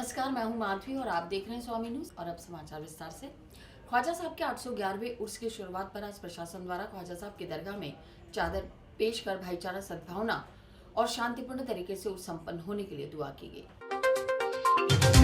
नमस्कार, मैं हूं माधवी और आप देख रहे हैं स्वामी न्यूज। और अब समाचार विस्तार से। ख्वाजा साहब के 811वें उर्स की शुरुआत पर आज प्रशासन द्वारा ख्वाजा साहब की दरगाह में चादर पेश कर भाईचारा, सद्भावना और शांतिपूर्ण तरीके से उर्स संपन्न होने के लिए दुआ की गई।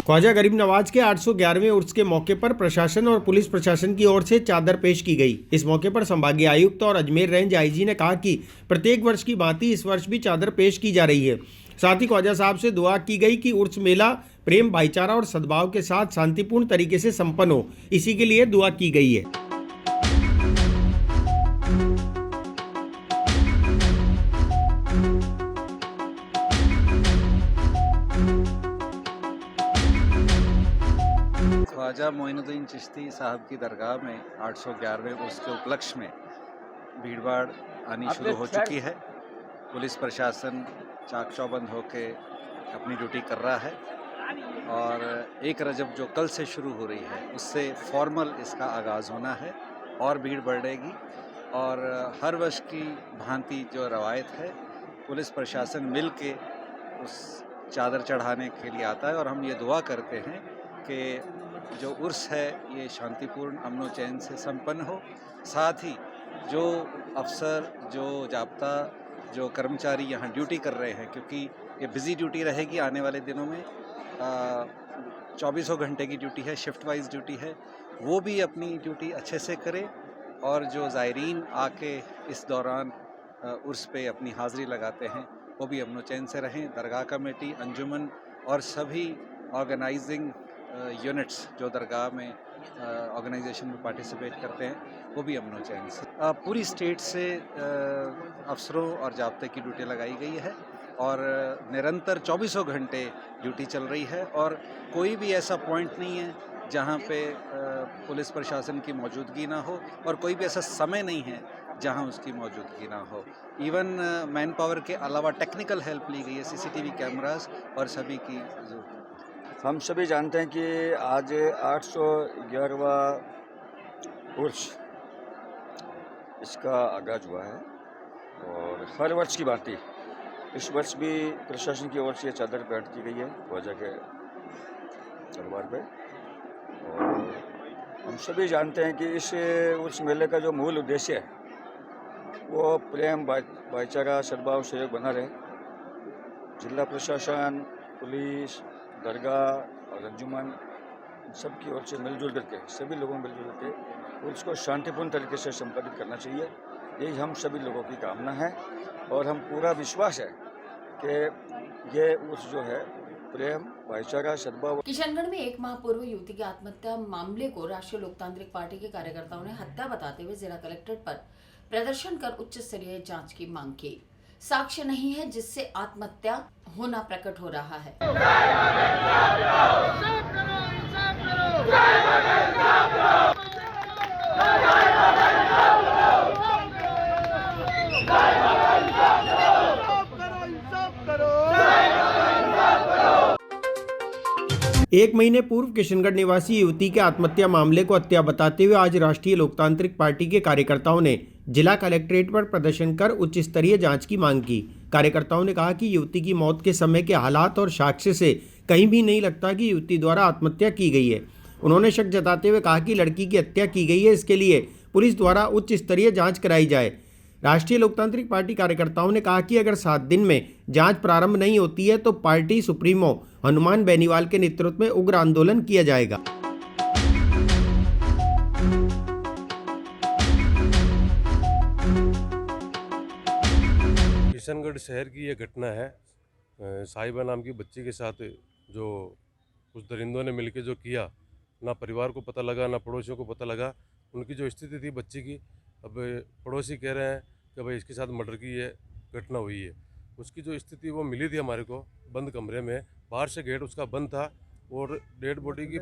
ख्वाजा गरीब नवाज के 811वें उर्स के मौके पर प्रशासन और पुलिस प्रशासन की ओर से चादर पेश की गई। इस मौके पर संभागीय आयुक्त और अजमेर रेंज आईजी ने कहा कि प्रत्येक वर्ष की भांति इस वर्ष भी चादर पेश की जा रही है। साथ ही ख्वाजा साहब से दुआ की गई कि उर्स मेला प्रेम, भाईचारा और सद्भाव के साथ शांतिपूर्ण तरीके से संपन्न हो, इसी के लिए दुआ की गई है। ख्वाजा मोइनुद्दीन चिश्ती साहब की दरगाह में 811वें उर्स के उपलक्ष्य में भीड़भाड़ आनी शुरू हो चुकी है। पुलिस प्रशासन चाक चौबंद होके अपनी ड्यूटी कर रहा है और 1 रजब जो कल से शुरू हो रही है उससे फॉर्मल इसका आगाज़ होना है और भीड़ बढ़ेगी। और हर वर्ष की भांति जो रवायत है, पुलिस प्रशासन मिल के उस चादर चढ़ाने के लिए आता है और हम ये दुआ करते हैं कि जो उर्स है ये शांतिपूर्ण, अमन चैन से संपन्न हो। साथ ही जो अफसर, जो जाब्ता, जो कर्मचारी यहाँ ड्यूटी कर रहे हैं, क्योंकि ये बिज़ी ड्यूटी रहेगी आने वाले दिनों में, 24 घंटे की ड्यूटी है, शिफ्ट वाइज ड्यूटी है, वो भी अपनी ड्यूटी अच्छे से करें। और जो ज़ायरीन आके इस दौरान उर्स पे अपनी हाज़िरी लगाते हैं वो भी अमन चैन से रहें। दरगाह कमेटी, अंजुमन और सभी ऑर्गेनाइजिंग यूनिट्स जो दरगाह में ऑर्गेनाइजेशन में पार्टिसिपेट करते हैं वो भी अमन चैन से। पूरी स्टेट से अफसरों और जाब्ते की ड्यूटी लगाई गई है और निरंतर 24 घंटे ड्यूटी चल रही है और कोई भी ऐसा पॉइंट नहीं है जहाँ पे पुलिस प्रशासन की मौजूदगी ना हो और कोई भी ऐसा समय नहीं है जहाँ उसकी मौजूदगी ना हो। इवन मैन पावर के अलावा टेक्निकल हेल्प ली गई है, सीसीटीवी कैमरास और सभी की। हम सभी जानते हैं कि आज 811वां उर्स इसका आगाज़ हुआ है और हर वर्ष की भांति इस वर्ष भी प्रशासन की ओर से चादर भेंट की गई है ख्वाजा के दरबार पे। और हम सभी जानते हैं कि इस उर्स मेले का जो मूल उद्देश्य है वो प्रेम, भाईचारा, सद्भाव, सहयोग बना रहे। जिला प्रशासन, पुलिस, दरगाह और अंजुमन सबकी ओर से मिलजुल करके, सभी लोगों मिलजुल करके उसको शांतिपूर्ण तरीके से संपादित करना चाहिए। यही हम सभी लोगों की कामना है और हम पूरा विश्वास है कि ये उर्स जो है प्रेम, भाईचारा, सद्भाव। किशनगढ़ में 1 माह पूर्व युवती की आत्महत्या मामले को राष्ट्रीय लोकतांत्रिक पार्टी के कार्यकर्ताओं ने हत्या बताते हुए जिला कलेक्ट्रेट पर प्रदर्शन कर उच्च स्तरीय जांच की मांग की। साक्ष्य नहीं है जिससे आत्महत्या होना प्रकट हो रहा है। एक महीने पूर्व किशनगढ़ निवासी युवती के आत्महत्या मामले को हत्या बताते हुए आज राष्ट्रीय लोकतांत्रिक पार्टी के कार्यकर्ताओं ने जिला कलेक्ट्रेट पर प्रदर्शन कर उच्च स्तरीय जांच की मांग की। कार्यकर्ताओं ने कहा कि युवती की मौत के समय के हालात और साक्ष्य से कहीं भी नहीं लगता कि युवती द्वारा आत्महत्या की गई है। उन्होंने शक जताते हुए कहा कि लड़की की हत्या की गई है, इसके लिए पुलिस द्वारा उच्च स्तरीय जाँच कराई जाए। राष्ट्रीय लोकतांत्रिक पार्टी कार्यकर्ताओं ने कहा कि अगर 7 दिन में जांच प्रारंभ नहीं होती है तो पार्टी सुप्रीमो हनुमान बेनीवाल के नेतृत्व में उग्र आंदोलन किया जाएगा। किशनगढ़ शहर की ये घटना है। साहिबा नाम की बच्ची के साथ जो कुछ दरिंदों ने मिलकर जो किया, ना परिवार को पता लगा ना पड़ोसियों को पता लगा। उनकी जो स्थिति थी बच्ची की, अब पड़ोसी कह रहे हैं कि भाई इसके साथ मर्डर की ये घटना हुई है। उसकी जो स्थिति वो मिली थी हमारे को बंद कमरे में, बाहर से गेट उसका बंद था और डेड बॉडी की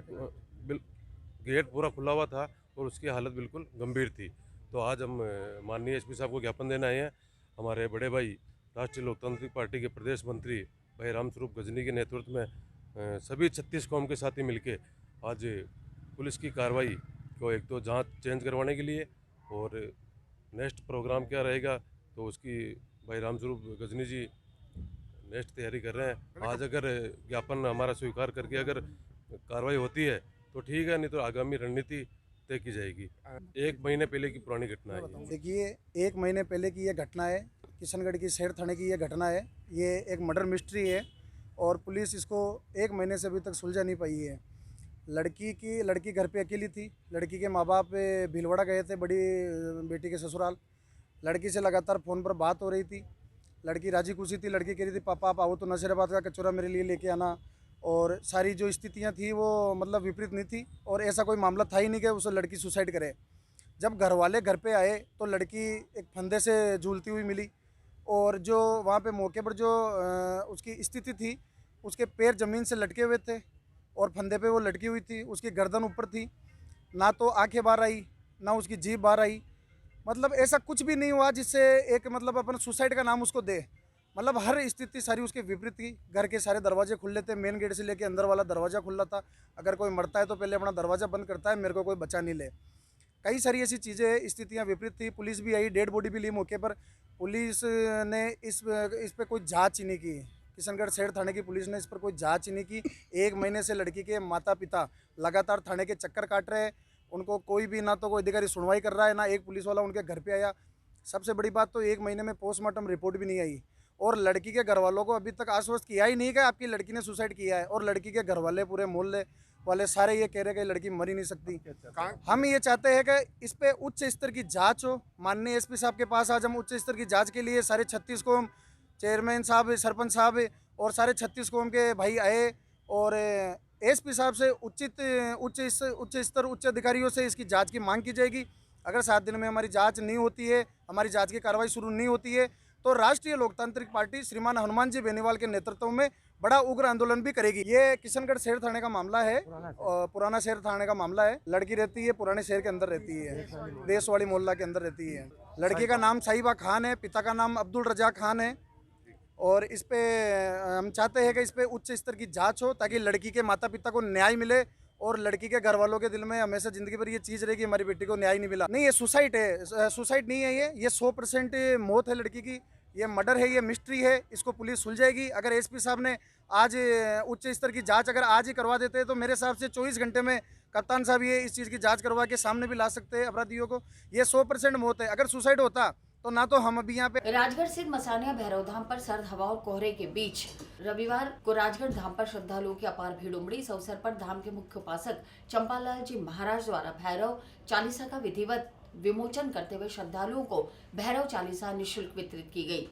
गेट पूरा खुला हुआ था और उसकी हालत बिल्कुल गंभीर थी। तो आज हम माननीय एसपी साहब को ज्ञापन देने आए हैं। हमारे बड़े भाई राष्ट्रीय लोकतांत्रिक पार्टी के प्रदेश मंत्री भाई रामस्वरूप गजनी के नेतृत्व में सभी 36 कौम के साथी मिलके आज पुलिस की कार्रवाई को एक तो जांच चेंज करवाने के लिए और नेक्स्ट प्रोग्राम क्या रहेगा तो उसकी भाई रामस्वरूप गजनी जी नेक्स्ट तैयारी कर रहे हैं। आज अगर ज्ञापन हमारा स्वीकार करके अगर कार्रवाई होती है तो ठीक है, नहीं तो आगामी रणनीति तय की जाएगी। 1 महीने पहले की पुरानी घटना है ये। देखिए, 1 महीने पहले की ये घटना है, किशनगढ़ की शहर थाने की ये घटना है। ये एक मर्डर मिस्ट्री है और पुलिस इसको 1 महीने से अभी तक सुलझा नहीं पाई है। लड़की घर पे अकेली थी। लड़की के माँ बाप भीलवाड़ा गए थे बड़ी बेटी के ससुराल। लड़की से लगातार फ़ोन पर बात हो रही थी। लड़की राजी खुशी थी। लड़की कह रही थी, पापा आप आओ तो नशेराबाद का कचौरा मेरे लिए लेके आना। और सारी जो स्थितियाँ थी वो मतलब विपरीत नहीं थी और ऐसा कोई मामला था ही नहीं कि उस लड़की सुसाइड करे। जब घर वाले घर पे आए तो लड़की एक फंदे से झूलती हुई मिली और जो वहाँ पे मौके पर जो उसकी स्थिति थी, उसके पैर ज़मीन से लटके हुए थे और फंदे पे वो लटकी हुई थी। उसकी गर्दन ऊपर थी, ना तो आंखें बाहर आई ना उसकी जीभ बाहर आई। मतलब ऐसा कुछ भी नहीं हुआ जिससे एक मतलब अपन सुसाइड का नाम उसको दे। मतलब हर स्थिति सारी उसके विपरीत थी। घर के सारे दरवाजे खुले थे, मेन गेट से लेके अंदर वाला दरवाज़ा खुला था। अगर कोई मरता है तो पहले अपना दरवाज़ा बंद करता है, मेरे को कोई बचा नहीं ले। कई सारी ऐसी चीज़ें, स्थितियाँ विपरीत थी। पुलिस भी आई, डेड बॉडी भी ली मौके पर। पुलिस ने इस पर कोई जांच ही नहीं की। किशनगढ़ शहर थाने की पुलिस ने इस पर कोई जांच ही नहीं की। 1 महीने से लड़की के माता पिता लगातार थाने के चक्कर काट रहे हैं। उनको कोई भी, ना तो कोई अधिकारी सुनवाई कर रहा है, ना एक पुलिस वाला उनके घर पे आया। सबसे बड़ी बात तो 1 महीने में पोस्टमार्टम रिपोर्ट भी नहीं आई और लड़की के घर वालों को अभी तक आश्वस्त किया ही नहीं कि आपकी लड़की ने सुसाइड किया है। और लड़की के घर वाले, पूरे मोहल्ले वाले सारे ये कह रहे हैं कि लड़की मर ही नहीं सकती। हम ये चाहते हैं कि इस पे उच्च स्तर की जांच हो। माननीय एसपी साहब के पास आज हम उच्च स्तर की जांच के लिए सारे 36 कौम, चेयरमैन साहब, सरपंच साहब और सारे 36 कौम के भाई आए और एसपी साहब से उच्च स्तर उच्च अधिकारियों से इसकी जांच की मांग की जाएगी। अगर 7 दिन में हमारी जांच नहीं होती है, हमारी जांच की कार्रवाई शुरू नहीं होती है, तो राष्ट्रीय लोकतांत्रिक पार्टी श्रीमान हनुमान जी बेनीवाल के नेतृत्व में बड़ा उग्र आंदोलन भी करेगी। ये किशनगढ़ शहर थाने का मामला है, पुराना शहर थाने का मामला है। लड़की रहती है पुराने शहर के अंदर रहती है, देशवाड़ी मोहल्ला के अंदर रहती है। लड़की का नाम साहिबा खान है, पिता का नाम अब्दुल रजा खान है। और इस पे हम चाहते हैं कि इस पे उच्च स्तर की जांच हो ताकि लड़की के माता पिता को न्याय मिले और लड़की के घर वालों के दिल में हमेशा ज़िंदगी भर ये चीज़ रहे कि हमारी बेटी को न्याय नहीं मिला। नहीं, ये सुसाइड है, सुसाइड नहीं है। ये 100% मौत है लड़की की। ये मर्डर है, ये मिस्ट्री है। इसको पुलिस सुलझाएगी। अगर एसपी साहब ने आज उच्च स्तर की जांच अगर आज ही करवा देते हैं तो मेरे हिसाब से 24 घंटे में कप्तान साहब ये इस चीज़ की जांच करवा के सामने भी ला सकते हैं अपराधियों को। ये 100% मौत है। अगर सुसाइड होता तो ना तो हम अभी यहाँ पे। राजगढ़ स्थित मसानिया भैरव धाम पर सर्द हवा और कोहरे के बीच रविवार को राजगढ़ धाम पर श्रद्धालुओं की अपार भीड़ उमड़ी। इस अवसर पर धाम के मुख्य उपासक चंपालाल जी महाराज द्वारा भैरव चालीसा का विधिवत विमोचन करते हुए श्रद्धालुओं को भैरव चालीसा निःशुल्क वितरित की गई।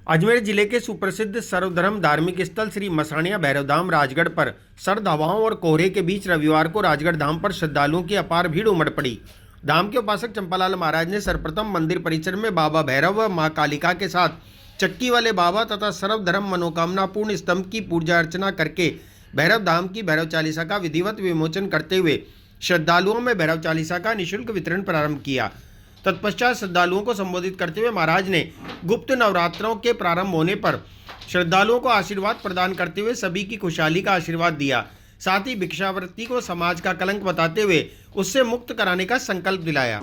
अजमेर जिले के सुप्रसिद्ध सर्वधर्म धार्मिक स्थल श्री मसानिया भैरव धाम राजगढ़ पर सर्द हवाओं और कोहरे के बीच रविवार को राजगढ़ धाम पर श्रद्धालुओं की अपार भीड़ उमड़ पड़ी। धाम के उपासक चंपालाल महाराज ने सर्वप्रथम मंदिर परिसर में बाबा भैरव व मां कालिका के साथ चक्की वाले बाबा तथा सर्वधर्म मनोकामना पूर्ण स्तंभ की पूजा अर्चना करके भैरव धाम की भैरव चालीसा का विधिवत विमोचन करते हुए श्रद्धालुओं में भैरव चालीसा का निःशुल्क वितरण प्रारंभ किया। तत्पश्चात श्रद्धालुओं को संबोधित करते हुए महाराज ने गुप्त नवरात्रों के प्रारंभ होने पर श्रद्धालुओं को आशीर्वाद प्रदान करते हुए सभी की खुशहाली का आशीर्वाद दिया। साथ ही भिक्षावृत्ति को समाज का कलंक बताते हुए उससे मुक्त कराने का संकल्प दिलाया।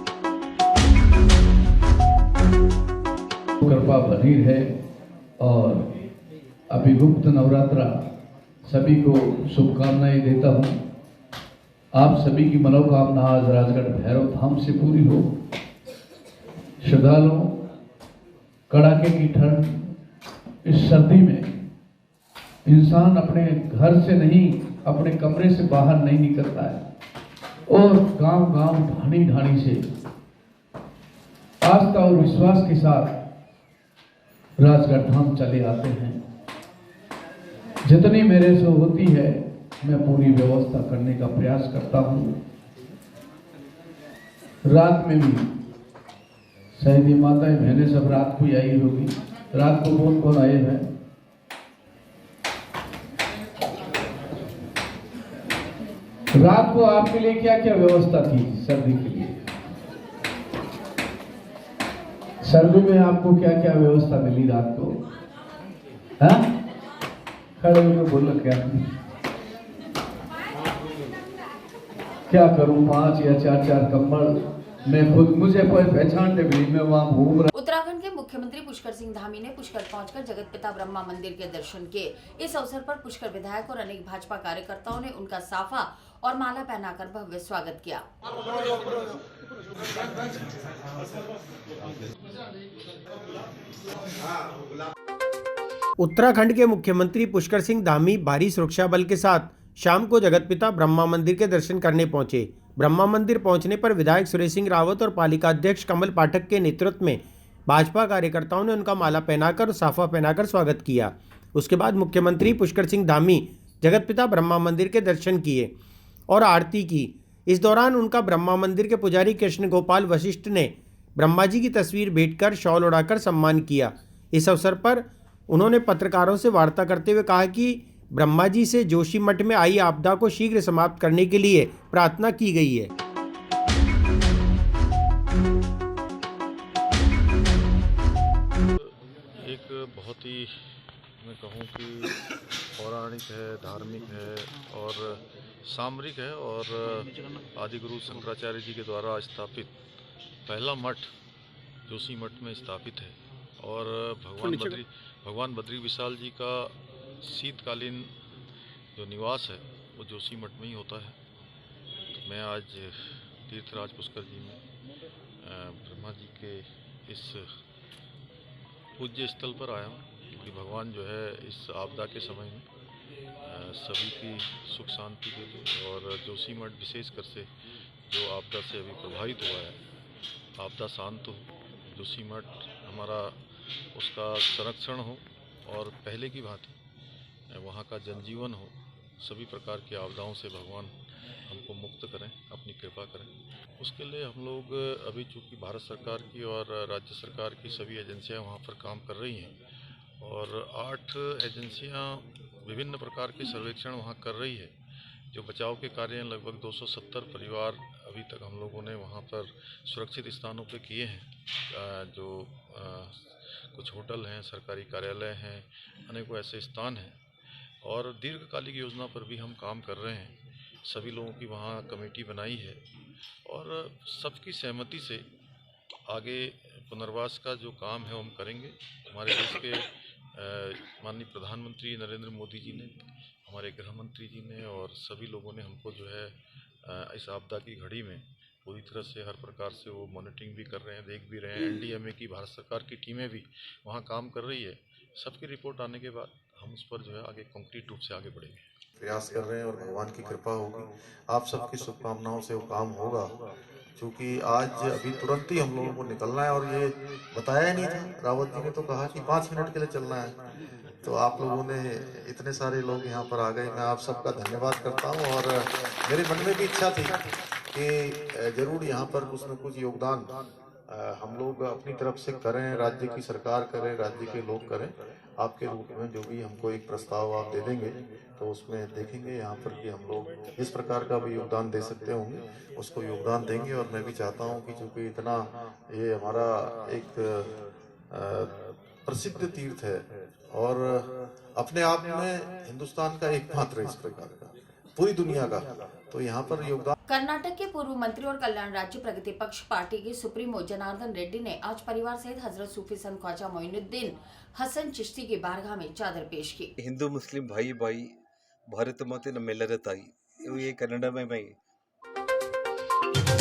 कृपा बनी है और अभी गुप्त नवरात्रा सभी को शुभकामनाएं देता हूँ। आप सभी की मनोकामना आज राजगढ़ भैरव धाम से पूरी हो। श्रद्धालुओं, कड़ाके की ठंड, इस सर्दी में इंसान अपने घर से नहीं, अपने कमरे से बाहर नहीं निकलता है और गांव-गांव, ढाणी-ढाणी से आस्था और विश्वास के साथ राजगढ़ धाम चले आते हैं। जितनी मेरे से होती है मैं पूरी व्यवस्था करने का प्रयास करता हूँ। रात में भी शायद माताएं बहनें सब रात को ही आई होगी। रात को कौन कौन आए हैं? रात को आपके लिए क्या क्या व्यवस्था थी सर्दी के लिए? सर्दी में आपको क्या क्या व्यवस्था मिली रात को? हाँ, खड़े होकर बोलो क्या करूं? 5 या 4 कंबल मैं खुद मुझे पहचानते भी नहीं, मैं वहाँ घूम रहा। उत्तराखंड के मुख्यमंत्री पुष्कर सिंह धामी ने पुष्कर पहुंचकर जगत पिता ब्रह्मा मंदिर के दर्शन किए। इस अवसर पर पुष्कर विधायक और अनेक भाजपा कार्यकर्ताओं ने उनका साफा और माला पहनाकर भव्य स्वागत किया। उत्तराखंड के मुख्यमंत्री पुष्कर सिंह धामी भारी सुरक्षा बल के साथ शाम को जगत पिता ब्रह्मा मंदिर के दर्शन करने पहुंचे। ब्रह्मा मंदिर पहुंचने पर विधायक सुरेश सिंह रावत और पालिका अध्यक्ष कमल पाठक के नेतृत्व में भाजपा कार्यकर्ताओं ने उनका माला पहनाकर और साफा पहनाकर स्वागत किया। उसके बाद मुख्यमंत्री पुष्कर सिंह धामी जगत पिता ब्रह्मा मंदिर के दर्शन किए और आरती की। इस दौरान उनका ब्रह्मा मंदिर के पुजारी कृष्ण गोपाल वशिष्ठ ने ब्रह्मा जी की तस्वीर भेंट कर शॉल उड़ाकर सम्मान किया। इस अवसर पर उन्होंने पत्रकारों से वार्ता करते हुए कहा कि ब्रह्मा जी से जोशीमठ में आई आपदा को शीघ्र समाप्त करने के लिए प्रार्थना की गई है। एक बहुत ही मैं कहूँ कि पौराणिक है, धार्मिक है और सामरिक है और आदिगुरु शंकराचार्य जी के द्वारा स्थापित पहला मठ जोशीमठ में स्थापित है और भगवान बद्री विशाल जी का शीतकालीन जो निवास है वो जोशीमठ में ही होता है। तो मैं आज तीर्थराज पुष्कर जी में ब्रह्मा जी के इस पूज्य स्थल पर आया हूँ क्योंकि भगवान जो है इस आपदा के समय में सभी की सुख शांति के लिए और जोशीमठ विशेषकर से जो आपदा से अभी प्रभावित हुआ है, आपदा शांत हो, जोशीमठ हमारा उसका संरक्षण हो और पहले की भांति वहाँ का जनजीवन हो, सभी प्रकार की आपदाओं से भगवान हमको मुक्त करें, अपनी कृपा करें। उसके लिए हम लोग अभी चूँकि भारत सरकार की और राज्य सरकार की सभी एजेंसियां वहाँ पर काम कर रही हैं और 8 एजेंसियां विभिन्न प्रकार के सर्वेक्षण वहाँ कर रही है। जो बचाव के कार्य हैं लगभग 270 परिवार अभी तक हम लोगों ने वहाँ पर सुरक्षित स्थानों पे किए हैं। जो कुछ होटल हैं, सरकारी कार्यालय हैं, अनेकों ऐसे स्थान हैं और दीर्घकालिक योजना पर भी हम काम कर रहे हैं। सभी लोगों की वहाँ कमेटी बनाई है और सबकी सहमति से आगे पुनर्वास का जो काम है वो हम करेंगे। हमारे देश के माननीय प्रधानमंत्री नरेंद्र मोदी जी ने, हमारे गृह मंत्री जी ने और सभी लोगों ने हमको जो है इस आपदा की घड़ी में पूरी तरह से हर प्रकार से वो मॉनिटरिंग भी कर रहे हैं, देख भी रहे हैं। एनडीएमए की भारत सरकार की टीमें भी वहाँ काम कर रही है। सबकी रिपोर्ट आने के बाद हम उस पर जो है आगे कंक्रीट रूप से आगे बढ़ेंगे। प्रयास कर रहे हैं और भगवान की कृपा होगी, आप सबकी शुभकामनाओं से वो काम होगा। क्योंकि आज अभी तुरंत ही हम लोगों को निकलना है और ये बताया नहीं था, रावत जी ने तो कहा कि 5 मिनट के लिए चलना है, तो आप लोगों ने इतने सारे लोग यहाँ पर आ गए। मैं आप सबका धन्यवाद करता हूँ और मेरे मन में भी इच्छा थी कि जरूर यहाँ पर कुछ न कुछ योगदान हम लोग अपनी तरफ से करें, राज्य की सरकार करे, राज्य के लोग करें। आपके रूप में जो भी हमको एक प्रस्ताव आप दे देंगे तो उसमें देखेंगे यहाँ पर कि हम लोग जिस प्रकार का भी योगदान दे सकते होंगे उसको योगदान देंगे। और मैं भी चाहता हूँ कि चूँकि इतना ये हमारा एक प्रसिद्ध तीर्थ है और अपने आप में हिंदुस्तान का एकमात्र इस प्रकार का पूरी दुनिया का, तो यहाँ पर योगदान। कर्नाटक के पूर्व मंत्री और कल्याण राज्य प्रगति पक्ष पार्टी के सुप्रीमो जनार्दन रेड्डी ने आज परिवार सहित हजरत सूफी संत ख्वाजा मोइनुद्दीन हसन चिश्ती की बारगाह में चादर पेश की। हिंदू मुस्लिम भाई भाई भारत माते नम्मेलरे ताई ये कन्नड़ में मैं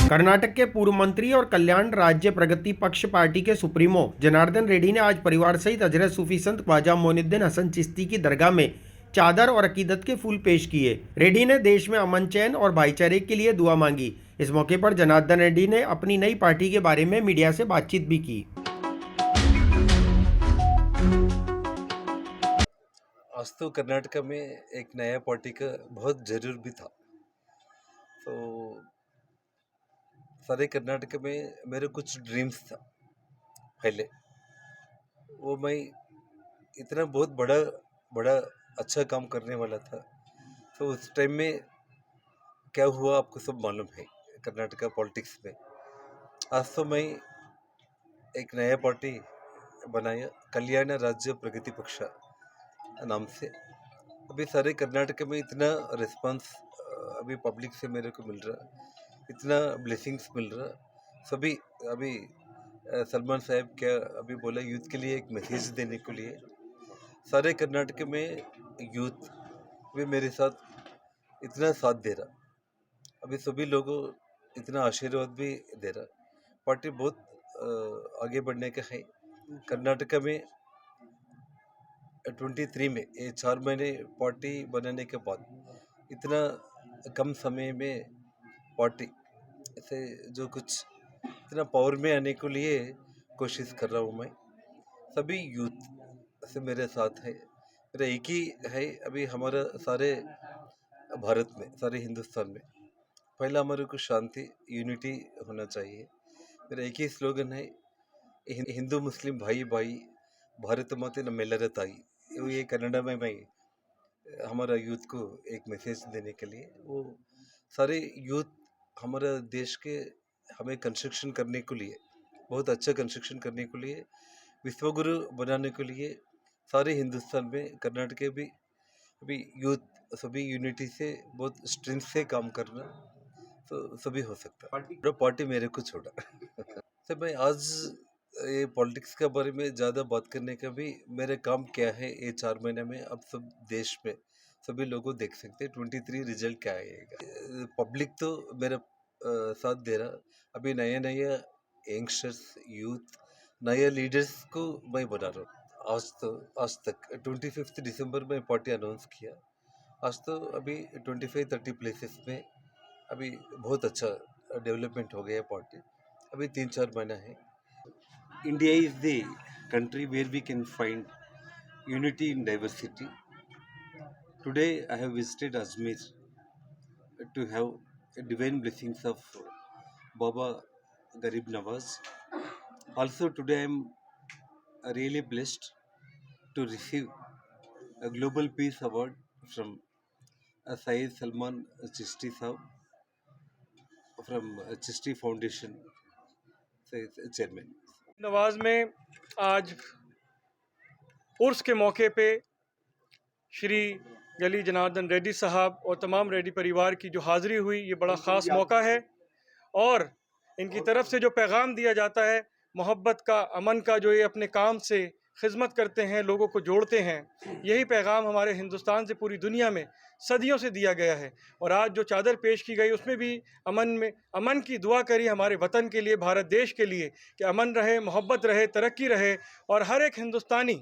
कर्नाटक के पूर्व मंत्री और कल्याण राज्य प्रगति पक्ष पार्टी के सुप्रीमो जनार्दन रेड्डी ने आज परिवार सहित हजरत सूफी संत ख्वाजा मोइनुद्दीन हसन चिश्ती की दरगाह में चादर और अकीदत के फूल पेश किए। रेड्डी ने देश में अमन, चैन और भाईचारे के लिए दुआ मांगी। इस मौके पर जनार्दन रेड्डी ने अपनी नई पार्टी के बारे में मीडिया से बातचीत भी की। आज तो कर्नाटक में एक नया पार्टी का बहुत जरूर भी था। तो सारे कर्नाटक में मेरे कुछ ड्रीम्स था पहले, वो मैं इतना बहुत बड़ा अच्छा काम करने वाला था। तो उस टाइम में क्या हुआ आपको सब मालूम है कर्नाटक पॉलिटिक्स में। आज तो मैं एक नया पार्टी बनाया, कल्याण राज्य प्रगति पक्ष नाम से। अभी सारे कर्नाटक में इतना रिस्पांस अभी पब्लिक से मेरे को मिल रहा, इतना ब्लेसिंग्स मिल रहा, सभी अभी सलमान साहब क्या अभी बोला यूथ के लिए एक मैसेज देने के लिए सारे कर्नाटक में यूथ भी मेरे साथ इतना साथ दे रहा, अभी सभी लोगों इतना आशीर्वाद भी दे रहा। पार्टी बहुत आगे बढ़ने का है। कर्नाटक में 23 में ये 4 महीने पार्टी बनाने के बाद इतना कम समय में पार्टी से जो कुछ इतना पावर में आने के लिए कोशिश कर रहा हूँ मैं। सभी यूथ से मेरे साथ है, मेरा एक ही है अभी हमारा सारे भारत में, सारे हिंदुस्तान में पहला हमारे को शांति यूनिटी होना चाहिए। मेरा एक ही स्लोगन है, हिंदू मुस्लिम भाई भाई भारत माते नम्मेलर ताई। ये कन्नड़ा में मैं हमारा यूथ को एक मैसेज देने के लिए, वो सारे यूथ हमारा देश के हमें कंस्ट्रक्शन करने के लिए, बहुत अच्छा कंस्ट्रक्शन करने के लिए, विश्वगुरु बनाने के लिए सारे हिंदुस्तान में कर्नाटक के भी अभी यूथ सभी यूनिटी से बहुत स्ट्रेंथ से काम करना तो सभी हो सकता है। पार्टी मेरे को छोड़ा तो मैं आज ये पॉलिटिक्स के बारे में ज़्यादा बात करने का भी मेरा काम क्या है ये 4 महीने में अब सब देश में सभी लोगों देख सकते हैं 23 रिजल्ट क्या आएगा। पब्लिक तो मेरा साथ दे रहा, अभी नया नया यंगस्टर्स यूथ नया लीडर्स को मैं बना रहा हूँ। आज तक 25 दिसंबर में पार्टी अनाउंस किया, आज तो अभी 25-30 प्लेसेस में अभी बहुत अच्छा डेवलपमेंट हो गया पार्टी, अभी 3-4 महीना है। India is the country where we can find unity in diversity. Today I have visited Ajmer to have divine blessings of Baba Garib Nawaz. Also today I am really blessed to receive a Global Peace Award from Syed Salman Chishti Sahab from Chishti Foundation chairman. Nawaz में आज उर्स के मौके पे श्री गली जनार्दन रेड्डी साहब और तमाम रेड्डी परिवार की जो हाज़िरी हुई, ये बड़ा ख़ास मौका है और इनकी तरफ से जो पैगाम दिया जाता है मोहब्बत का, अमन का, जो ये अपने काम से खिदमत करते हैं, लोगों को जोड़ते हैं, यही पैगाम हमारे हिंदुस्तान से पूरी दुनिया में सदियों से दिया गया है। और आज जो चादर पेश की गई उसमें भी अमन की दुआ करी हमारे वतन के लिए, भारत देश के लिए, कि अमन रहे, मोहब्बत रहे, तरक्की रहे और हर एक हिंदुस्तानी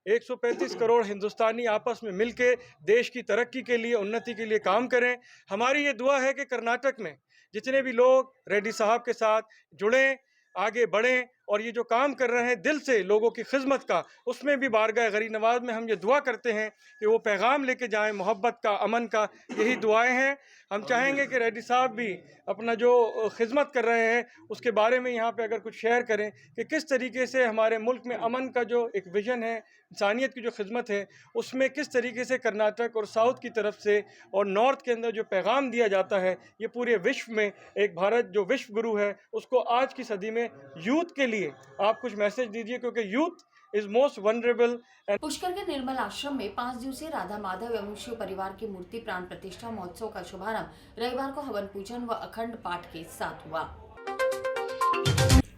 135 करोड़ हिंदुस्तानी आपस में मिलके देश की तरक्की के लिए, उन्नति के लिए काम करें। हमारी ये दुआ है कि कर्नाटक में जितने भी लोग रेड्डी साहब के साथ जुड़ें, आगे बढ़ें और ये जो काम कर रहे हैं दिल से लोगों की खिदमत का, उसमें भी बारगाह गरीब नवाज में हम ये दुआ करते हैं कि वो पैगाम लेके जाएं मोहब्बत का, अमन का, यही दुआएं हैं। हम चाहेंगे कि रेड्डी साहब भी अपना जो खिदमत कर रहे हैं उसके बारे में यहाँ पे अगर कुछ शेयर करें कि किस तरीके से हमारे मुल्क में अमन का जो एक विज़न है, इंसानियत की जो खिदमत है, उसमें किस तरीके से कर्नाटक और साउथ की तरफ से और नॉर्थ के अंदर जो पैगाम दिया जाता है, ये पूरे विश्व में एक भारत जो विश्व गुरु है उसको आज की सदी में यूथ के लिए आप कुछ मैसेज दीजिए, क्योंकि youth is most vulnerable. Pushkar के निर्मल आश्रम में 5 दिवसीय राधा माधव एवं शिव परिवार की मूर्ति प्राण प्रतिष्ठा महोत्सव का शुभारंभ रविवार को हवन पूजन व अखंड पाठ के साथ हुआ।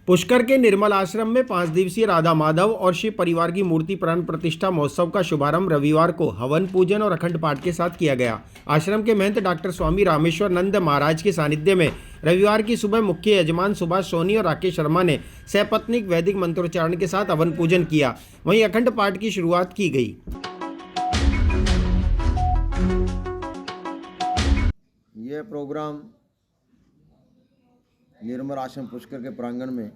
पुष्कर के निर्मल आश्रम में 5 दिवसीय राधा माधव और शिव परिवार की मूर्ति प्राण प्रतिष्ठा महोत्सव का शुभारंभ रविवार को हवन पूजन और अखंड पाठ के साथ किया गया। आश्रम के महंत डॉक्टर स्वामी रामेश्वर नंद महाराज के सानिध्य में रविवार की सुबह मुख्य यजमान सुभाष सोनी और राकेश शर्मा ने सपत्नीक वैदिक मंत्रोच्चारण के साथ हवन पूजन किया, वहीं अखंड पाठ की शुरुआत की गई। यह प्रोग्राम निर्मल आश्रम पुष्कर के प्रांगण में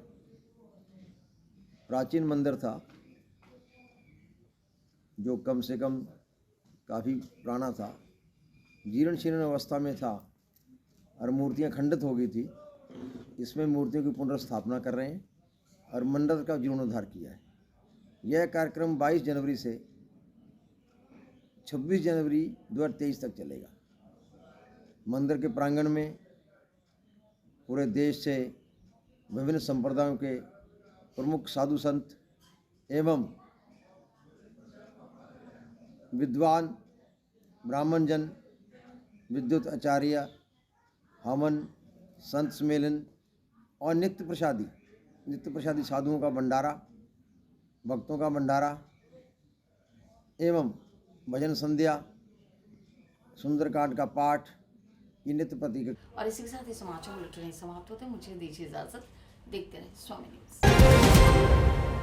प्राचीन मंदिर था जो कम से कम काफ़ी पुराना था, जीर्ण शीर्ण अवस्था में था और मूर्तियां खंडित हो गई थी। इसमें मूर्तियों की पुनर्स्थापना कर रहे हैं और मंदिर का जीर्णोद्धार किया है। यह कार्यक्रम 22 जनवरी से 26 जनवरी 2023 तक चलेगा। मंदिर के प्रांगण में पूरे देश से विभिन्न संप्रदायों के प्रमुख साधु संत एवं विद्वान ब्राह्मण जन, विद्युत आचार्य, हवन, संत सम्मेलन और नित्य प्रसादी साधुओं का भंडारा, भक्तों का भंडारा एवं भजन संध्या, सुंदरकांड का पाठ, ये नित्य प्रति। और इसी के साथ ही समाचार बुलेटिन समाप्त होते हैं। मुझे दीजिए इजाजत। देखते रहे स्वामी न्यूज़।